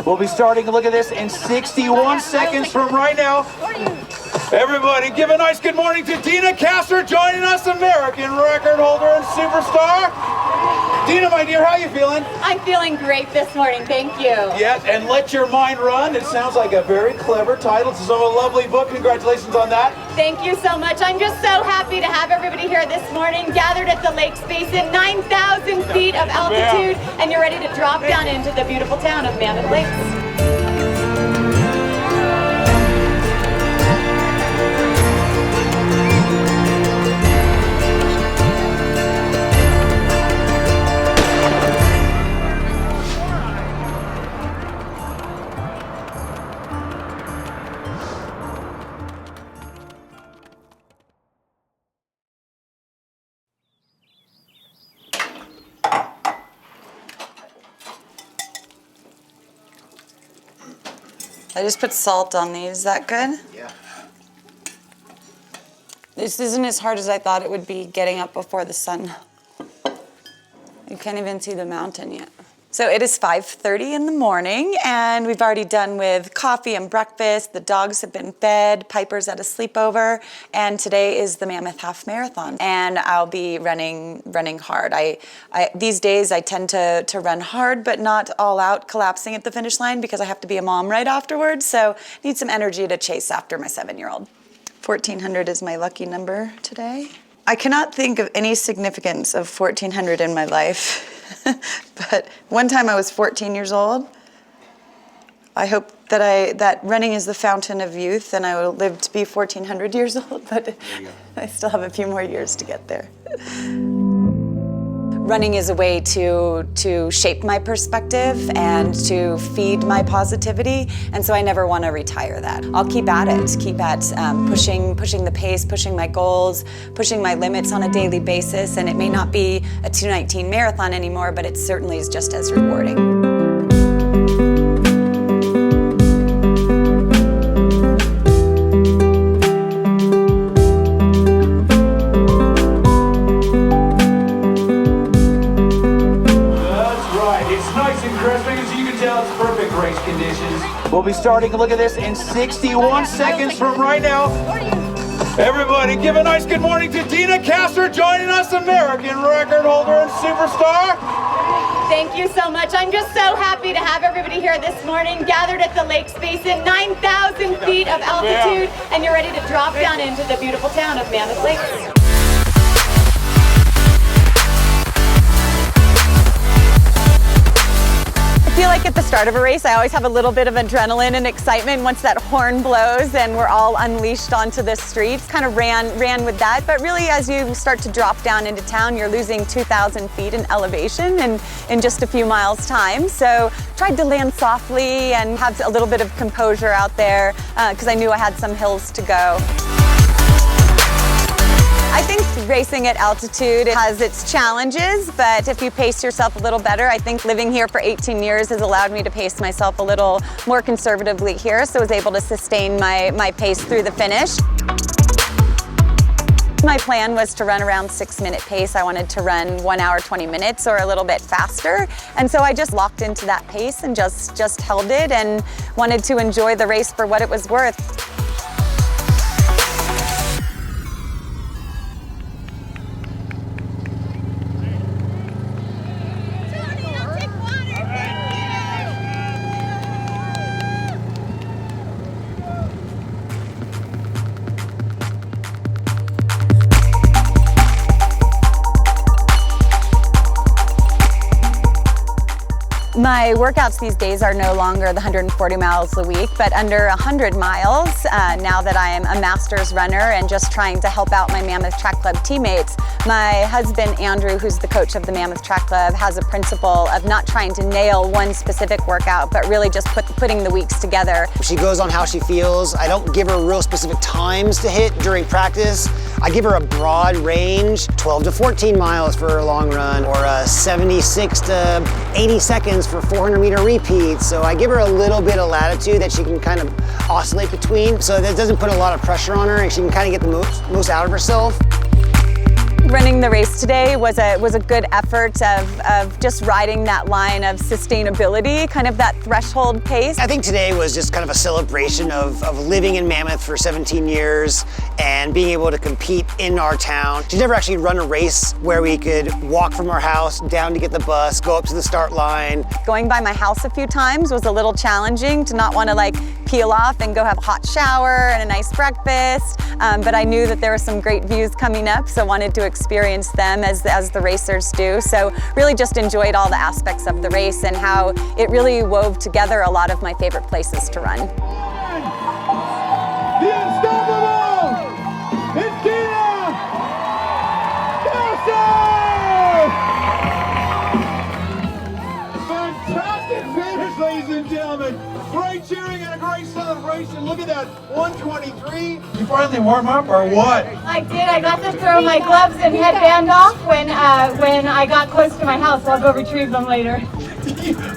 We'll be starting, look at this, in 61 seconds from right now. Everybody, give a nice good morning to Deena Kastor joining us, American record holder and superstar. Deena, my dear, how you feeling? I'm feeling great this morning, thank you. Yes, and Let Your Mind Run. It sounds like a very clever title. It's a lovely book. Congratulations on that. Thank you so much. I'm just so happy to have everybody here this morning, gathered at the Lakes Basin, 9,000 feet of altitude, and you're ready to drop down into the beautiful town of Mammoth Lakes. I just put salt on these. Is that good? Yeah. This isn't as hard as I thought it would be getting up before the sun. You can't even see the mountain yet. So it is 5:30 in the morning, and we've already done with coffee and breakfast. The dogs have been fed, Piper's at a sleepover, and today is the Mammoth Half Marathon. And I'll be running hard. These days I tend to run hard, but not all out, collapsing at the finish line because I have to be a mom right afterwards. So I need some energy to chase after my 7-year-old. 1,400 is my lucky number today. I cannot think of any significance of 1,400 in my life. But one time I was 14 years old. I hope that running is the fountain of youth and I will live to be 1,400 years old, but I still have a few more years to get there. Running is a way to shape my perspective and to feed my positivity, and so I never want to retire that. I'll keep at it, pushing the pace, pushing my goals, pushing my limits on a daily basis, and it may not be a 2:19 marathon anymore, but it certainly is just as rewarding. We'll be starting, look at this, in 61 seconds from right now. Everybody, give a nice good morning to Deena Kastor joining us, American record holder and superstar. Thank you so much. I'm just so happy to have everybody here this morning, gathered at the Lakes Basin, 9,000 feet of altitude, and you're ready to drop down into the beautiful town of Mammoth Lakes. I feel like at the start of a race, I always have a little bit of adrenaline and excitement once that horn blows and we're all unleashed onto the streets. Kind of ran with that, but really as you start to drop down into town, you're losing 2,000 feet in elevation in just a few miles time. So tried to land softly and have a little bit of composure out there because I knew I had some hills to go. I think racing at altitude has its challenges, but if you pace yourself a little better, I think living here for 18 years has allowed me to pace myself a little more conservatively here, so I was able to sustain my pace through the finish. My plan was to run around 6-minute pace. I wanted to run 1 hour, 20 minutes or a little bit faster. And so I just locked into that pace and just held it and wanted to enjoy the race for what it was worth. My workouts these days are no longer the 140 miles a week, but under 100 miles now that I am a master's runner and just trying to help out my Mammoth Track Club teammates. My husband, Andrew, who's the coach of the Mammoth Track Club, has a principle of not trying to nail one specific workout, but really just putting the weeks together. She goes on how she feels. I don't give her real specific times to hit during practice. I give her a broad range, 12 to 14 miles for a long run, or 76 to 80 seconds for 400-meter repeats. So I give her a little bit of latitude that she can kind of oscillate between, so that doesn't put a lot of pressure on her and she can kind of get the most out of herself. think running the race today was a good effort of just riding that line of sustainability, kind of that threshold pace. I think today was just kind of a celebration of living in Mammoth for 17 years and being able to compete in our town. To never actually run a race where we could walk from our house down to get the bus, go up to the start line. Going by my house a few times was a little challenging to not want to like peel off and go have a hot shower and a nice breakfast, but I knew that there were some great views coming up, so wanted to experience them as the racers do. So really just enjoyed all the aspects of the race and how it really wove together a lot of my favorite places to run. The unstoppable! It's Deena Kastor! Fantastic finish, ladies and gentlemen. Great cheering and a great celebration. Look at that, 123. You finally warm up or what? I did. I got to throw my gloves and headband off when I got close to my house. I'll go retrieve them later.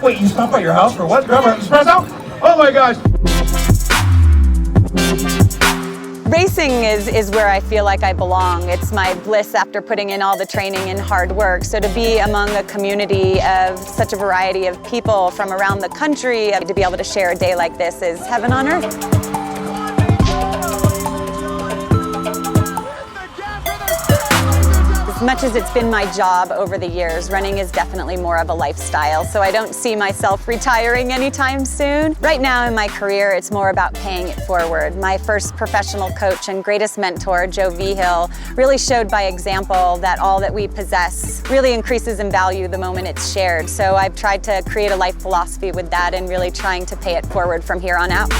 Wait, you stopped by your house for what? Grab an espresso? Oh my gosh. Racing is where I feel like I belong. It's my bliss after putting in all the training and hard work. So to be among a community of such a variety of people from around the country, to be able to share a day like this is heaven on earth. As much as it's been my job over the years, running is definitely more of a lifestyle, so I don't see myself retiring anytime soon. Right now in my career, it's more about paying it forward. My first professional coach and greatest mentor, Joe Vigil, really showed by example that all that we possess really increases in value the moment it's shared. So I've tried to create a life philosophy with that and really trying to pay it forward from here on out.